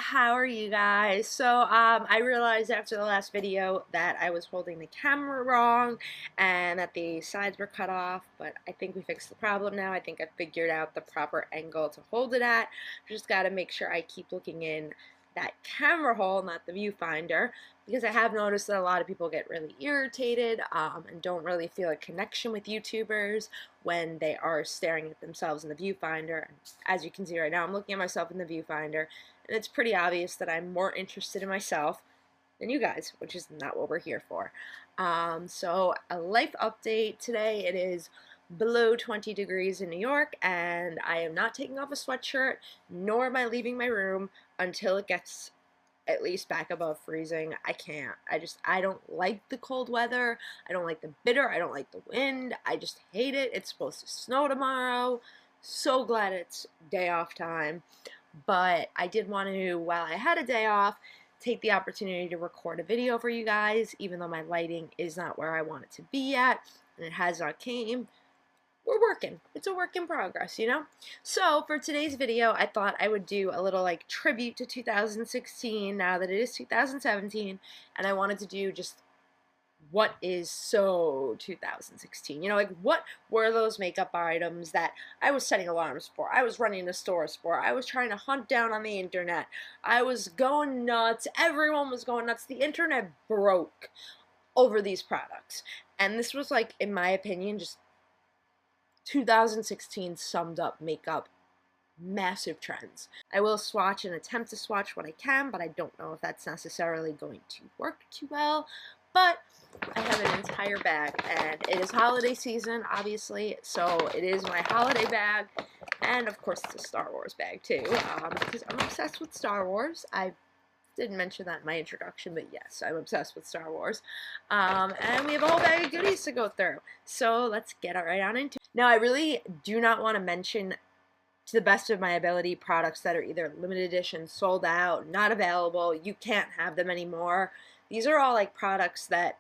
How are you guys? I realized after the last video that I was holding the camera wrong and that the sides were cut off, but I think we fixed the problem now. I think I figured out the proper angle to hold it at. Just gotta make sure I keep looking in that camera hole, not the viewfinder, because I have noticed that a lot of people get really irritated and don't really feel a connection with YouTubers when they are staring at themselves in the viewfinder. As you can see right now, I'm looking at myself in the viewfinder, and it's pretty obvious that I'm more interested in myself than you guys, which is not what we're here for. So a life update today. It is below 20 degrees in New York, and I am not taking off a sweatshirt, nor am I leaving my room until it gets at least back above freezing. I can't. I don't like the cold weather. I don't like the bitter. I don't like the wind. I just hate it. It's supposed to snow tomorrow. So glad it's day off time. But I did want to, while I had a day off, take the opportunity to record a video for you guys, even though my lighting is not where I want it to be yet, and it has not came. We're working. It's a work in progress, you know? So for today's video, I thought I would do a little like tribute to 2016 now that it is 2017, and I wanted to do just what is so 2016. You know, like what were those makeup items that I was setting alarms for, I was running the stores for, I was trying to hunt down on the internet, I was going nuts, everyone was going nuts, the internet broke over these products. And this was like, in my opinion, just 2016 summed up makeup massive trends. I will swatch and attempt to swatch what I can, but I don't know if that's necessarily going to work too well. But I have an entire bag, and it is holiday season, obviously, so it is my holiday bag, and of course it's a Star Wars bag too, because I'm obsessed with Star Wars. I didn't mention that in my introduction, but yes, I'm obsessed with Star Wars. And we have a whole bag of goodies to go through. So let's get right on into it. Now, I really do not want to mention, to the best of my ability, products that are either limited edition, sold out, not available, you can't have them anymore. These are all like products that,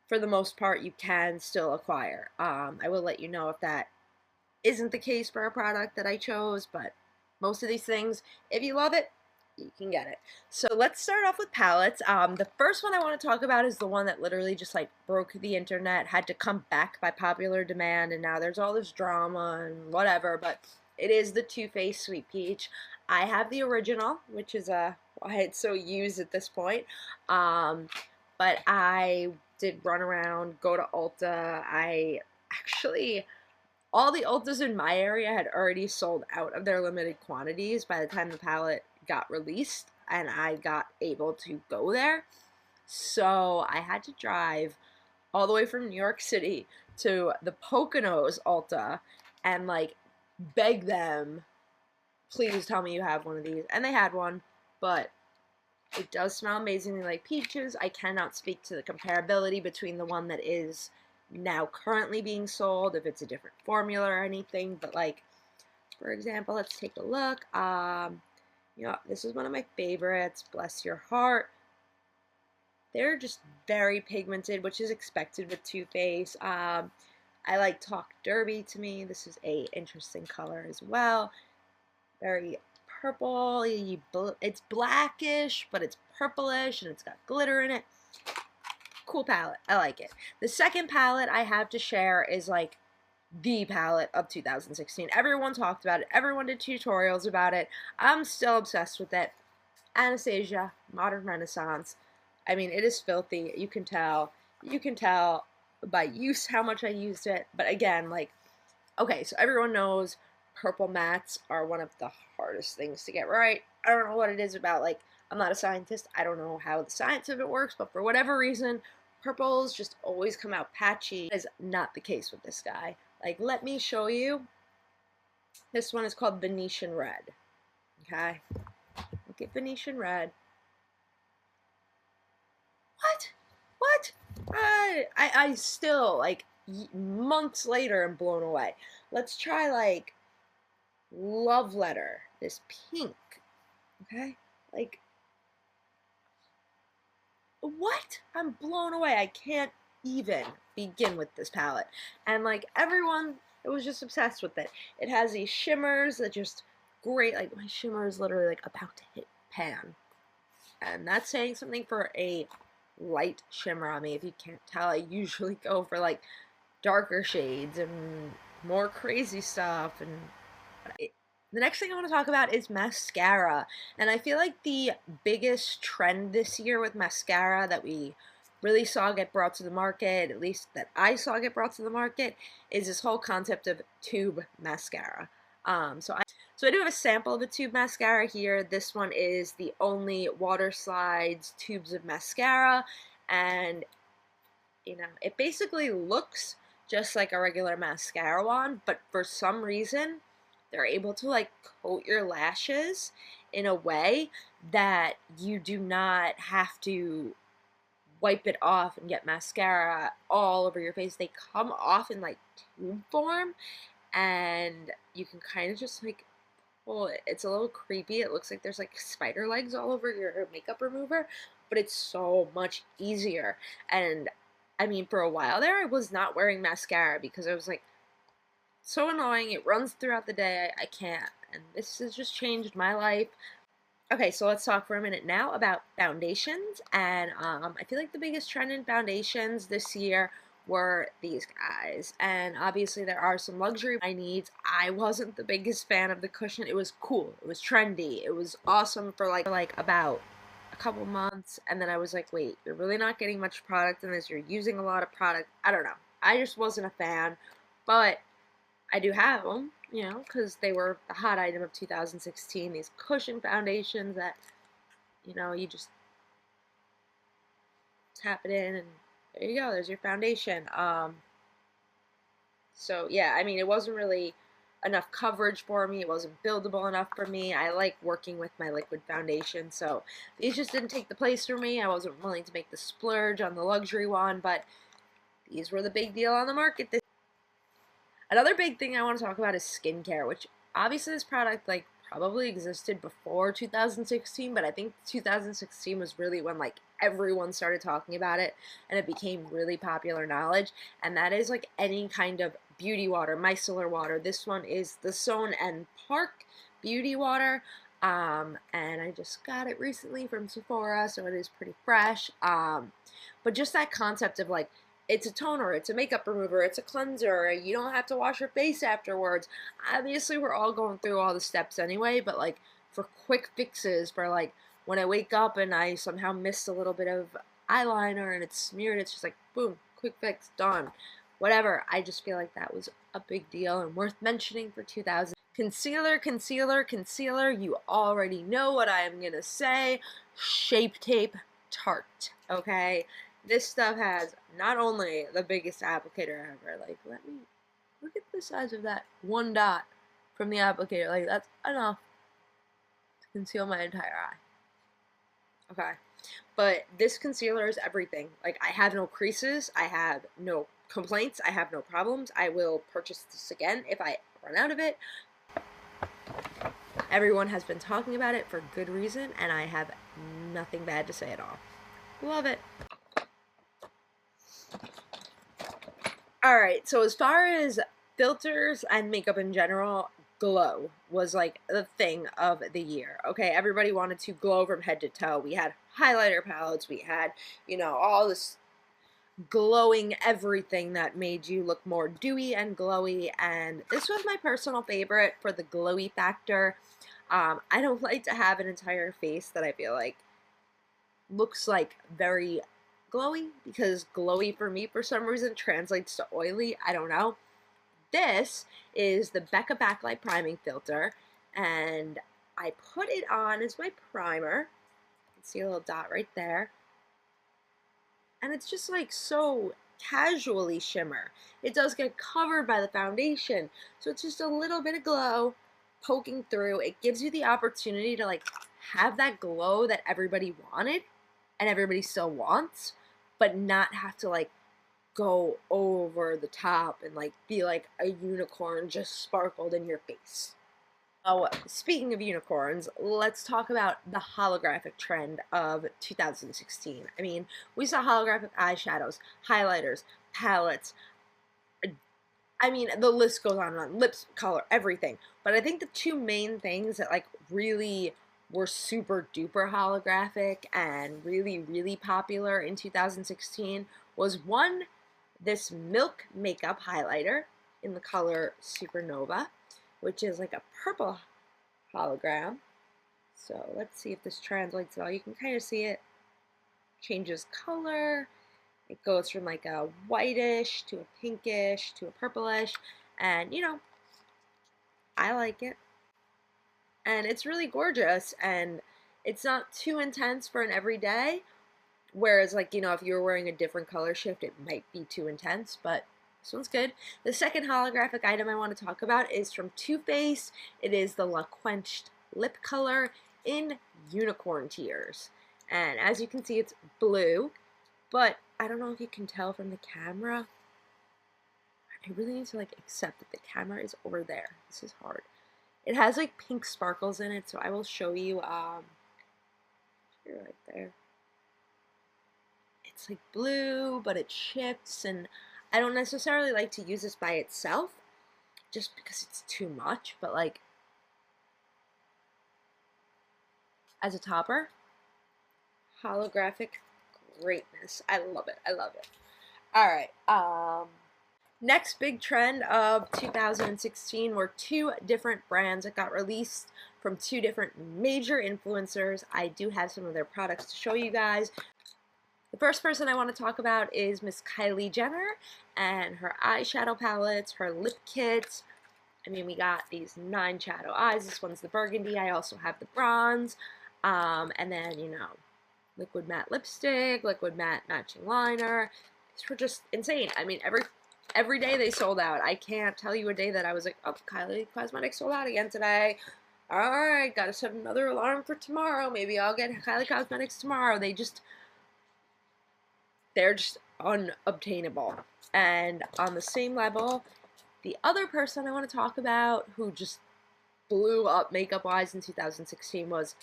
for the most part, you can still acquire. I will let you know if that isn't the case for a product that I chose, but most of these things, if you love it, you can get it. So let's start off with palettes. The first one I want to talk about is the one that literally just like broke the internet, had to come back by popular demand, and now there's all this drama and whatever, but it is the Too Faced Sweet Peach. I have the original, which is why it's so used at this point, but I did run around, go to Ulta. All the Ultas in my area had already sold out of their limited quantities by the time the palette got released, and I got able to go there. So I had to drive all the way from New York City to the Poconos Ulta and like beg them, please tell me you have one of these. And they had one, but it does smell amazingly like peaches. I cannot speak to the comparability between the one that is now currently being sold, if it's a different formula or anything, but like, for example, let's take a look. You know, this is one of my favorites, Bless Your Heart. They're just very pigmented, which is expected with Too Faced. I like Talk Derby. To me, this is a interesting color as well. Very purple. It's blackish, but it's purplish, and it's got glitter in it. Cool palette. I like it. The second palette I have to share is like the palette of 2016. Everyone talked about it. Everyone did tutorials about it. I'm still obsessed with it. Anastasia, Modern Renaissance. I mean, it is filthy. You can tell. You can tell by use how much I used it. But again, like, okay, so everyone knows purple mattes are one of the hardest things to get right. I don't know what it is about, like, I'm not a scientist. I don't know how the science of it works, but for whatever reason, purples just always come out patchy. That is not the case with this guy. Like, let me show you. This one is called Venetian Red. Okay? Look at Venetian Red. What? What? I still, like, months later, am blown away. Let's try, like, Love Letter. This pink. Okay? Like, what? I'm blown away. I can't even begin with this palette. And like everyone was just obsessed with it. It has these shimmers that just great. Like my shimmer is literally like about to hit pan. And that's saying something for a light shimmer on me. If you can't tell, I usually go for like darker shades and more crazy stuff. And the next thing I want to talk about is mascara. And I feel like the biggest trend this year with mascara that we really saw get brought to the market, at least that I saw get brought to the market, is this whole concept of tube mascara. So I do have a sample of a tube mascara here. This one is the Only Water Slides Tubes of Mascara, and you know, it basically looks just like a regular mascara wand, but for some reason, they're able to like coat your lashes in a way that you do not have to wipe it off and get mascara all over your face. They come off in like tube form, and you can kind of just like pull it. It's a little creepy. It looks like there's like spider legs all over your makeup remover, but it's so much easier. And I mean, for a while there, I was not wearing mascara because I was like, so annoying. It runs throughout the day. I can't. And this has just changed my life. Okay, so let's talk for a minute now about foundations. And I feel like the biggest trend in foundations this year were these guys. And obviously there are some luxury I needs. I wasn't the biggest fan of the cushion. It was cool. It was trendy. It was awesome for like about a couple months. And then I was like, wait, you're really not getting much product in this. You're using a lot of product. I don't know. I just wasn't a fan. But I do have them, you know, because they were the hot item of 2016. These cushion foundations that, you know, you just tap it in and there you go. There's your foundation. So yeah, I mean, it wasn't really enough coverage for me. It wasn't buildable enough for me. I like working with my liquid foundation, so these just didn't take the place for me. I wasn't willing to make the splurge on the luxury one, but these were the big deal on the market. Another big thing I want to talk about is skincare, which obviously this product like probably existed before 2016, but I think 2016 was really when like everyone started talking about it and it became really popular knowledge, and that is like any kind of beauty water, micellar water. This one is the Sohn and Park beauty water, and I just got it recently from Sephora, so it is pretty fresh, but just that concept of like, it's a toner, it's a makeup remover, it's a cleanser, you don't have to wash your face afterwards. Obviously, we're all going through all the steps anyway, but like for quick fixes, for like when I wake up and I somehow missed a little bit of eyeliner and it's smeared, it's just like, boom, quick fix, done. Whatever, I just feel like that was a big deal and worth mentioning for 2000. Concealer, concealer, concealer, you already know what I am gonna say. Shape Tape Tarte, okay? This stuff has not only the biggest applicator ever, like, let me, look at the size of that one dot from the applicator, like, that's enough to conceal my entire eye. Okay, but this concealer is everything. Like, I have no creases, I have no complaints, I have no problems. I will purchase this again if I run out of it. Everyone has been talking about it for good reason, and I have nothing bad to say at all. Love it. Alright, so as far as filters and makeup in general, glow was like the thing of the year. Okay, everybody wanted to glow from head to toe. We had highlighter palettes, we had, you know, all this glowing everything that made you look more dewy and glowy, and this was my personal favorite for the glowy factor. I don't like to have an entire face that I feel like looks like very glowy, because glowy for me for some reason translates to oily. I don't know. This is the Becca Backlight Priming Filter, and I put it on as my primer. You can see a little dot right there. And it's just like so casually shimmer. It does get covered by the foundation, so it's just a little bit of glow poking through. It gives you the opportunity to like have that glow that everybody wanted and everybody still wants, but not have to like go over the top and like be like a unicorn just sparkled in your face. Oh, speaking of unicorns, let's talk about the holographic trend of 2016. I mean, we saw holographic eyeshadows, highlighters, palettes. I mean, the list goes on and on. Lips, color, everything. But I think the two main things that like really were super duper holographic and really, really popular in 2016 was one, this Milk Makeup Highlighter in the color Supernova, which is like a purple hologram. So let's see if this translates well. You can kind of see it changes color. It goes from like a whitish to a pinkish to a purplish, and you know, I like it. And it's really gorgeous, and it's not too intense for an everyday, whereas like, you know, if you were wearing a different color shift, it might be too intense, but this one's good. The second holographic item I want to talk about is from Too Faced. It is the La Quenched lip color in Unicorn Tears. And as you can see, it's blue, but I don't know if you can tell from the camera. I really need to like accept that the camera is over there. This is hard. It has like pink sparkles in it, so I will show you here, right there. It's like blue, but it shifts, and I don't necessarily like to use this by itself just because it's too much, but like as a topper, holographic greatness. I love it. I love it. All right. Next big trend of 2016 were two different brands that got released from two different major influencers. I do have some of their products to show you guys. The first person I want to talk about is Miss Kylie Jenner and her eyeshadow palettes, her lip kits. I mean, we got these 9 shadow eyes. This one's the burgundy. I also have the bronze. And then, you know, liquid matte lipstick, liquid matte matching liner. These were just insane. I mean, every day they sold out. I can't tell you a day that I was like, oh, Kylie Cosmetics sold out again today. All right, gotta set another alarm for tomorrow. Maybe I'll get Kylie Cosmetics tomorrow. They're just unobtainable. And on the same level, the other person I want to talk about who just blew up makeup-wise in 2016 was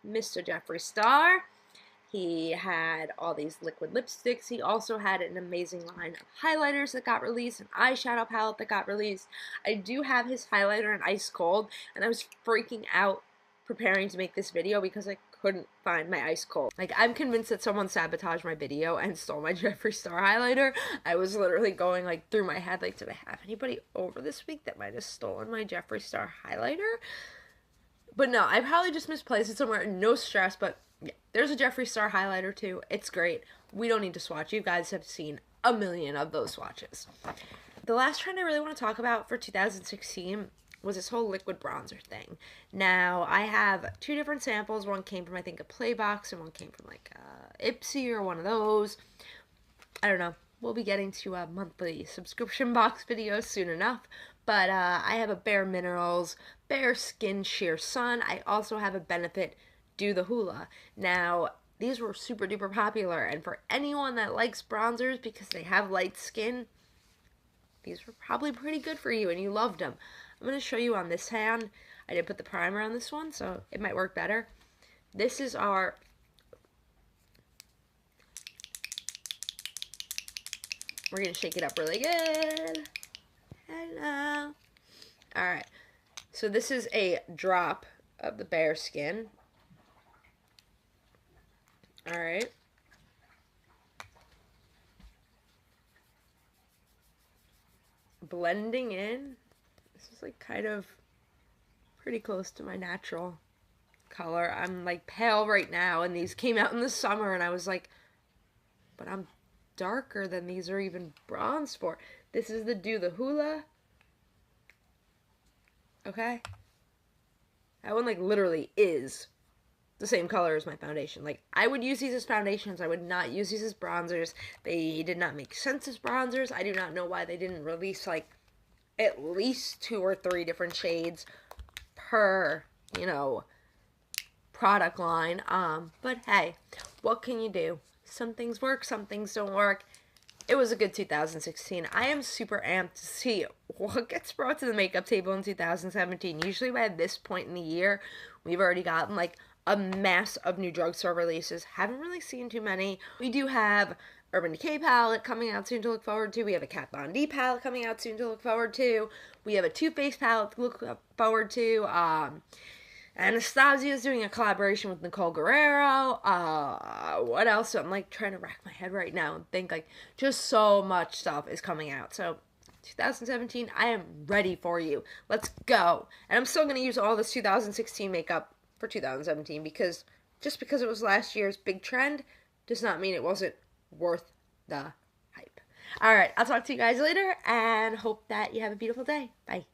Mr. Jeffree Star. He had all these liquid lipsticks. He also had an amazing line of highlighters that got released, an eyeshadow palette that got released. I do have his highlighter in Ice Cold, and I was freaking out preparing to make this video because I couldn't find my Ice Cold. Like, I'm convinced that someone sabotaged my video and stole my Jeffree Star highlighter. I was literally going like through my head, like, did I have anybody over this week that might have stolen my Jeffree Star highlighter? But no, I probably just misplaced it somewhere. No stress, but yeah, there's a Jeffree Star highlighter too. It's great. We don't need to swatch. You guys have seen a million of those swatches. The last trend I really want to talk about for 2016 was this whole liquid bronzer thing. Now, I have 2 different samples. One came from, I think, a Playbox, and one came from, like, Ipsy or one of those. I don't know. We'll be getting to a monthly subscription box videos soon enough. But I have a Bare Minerals, Bare Skin Sheer Sun. I also have a Benefit Do the Hula. Now, these were super duper popular, and for anyone that likes bronzers because they have light skin, these were probably pretty good for you and you loved them. I'm going to show you on this hand. I did put the primer on this one, so it might work better. This is our... We're going to shake it up really good. Hello. Alright. So this is a drop of the Bare Skin. Alright. Blending in. This is like kind of pretty close to my natural color. I'm like pale right now, and these came out in the summer, and I was like, but I'm darker than these are even bronze for. This is the Do the Hula. Okay? That one like literally is the same color as my foundation. Like, I would use these as foundations. I would not use these as bronzers. They did not make sense as bronzers. I do not know why they didn't release like at least 2 or 3 different shades per, you know, product line. But hey, what can you do? Some things work, some things don't work. It was a good 2016. I am super amped to see what gets brought to the makeup table in 2017. Usually by this point in the year, we've already gotten like a mass of new drugstore releases. Haven't really seen too many. We do have Urban Decay palette coming out soon to look forward to. We have a Kat Von D palette coming out soon to look forward to. We have a Too Faced palette to look forward to. Anastasia is doing a collaboration with Nicole Guerrero. What else? I'm like trying to rack my head right now and think, like, just so much stuff is coming out. So 2017, I am ready for you. Let's go. And I'm still going to use all this 2016 makeup for 2017 because just because it was last year's big trend does not mean it wasn't worth the hype. Alright, I'll talk to you guys later and hope that you have a beautiful day. Bye.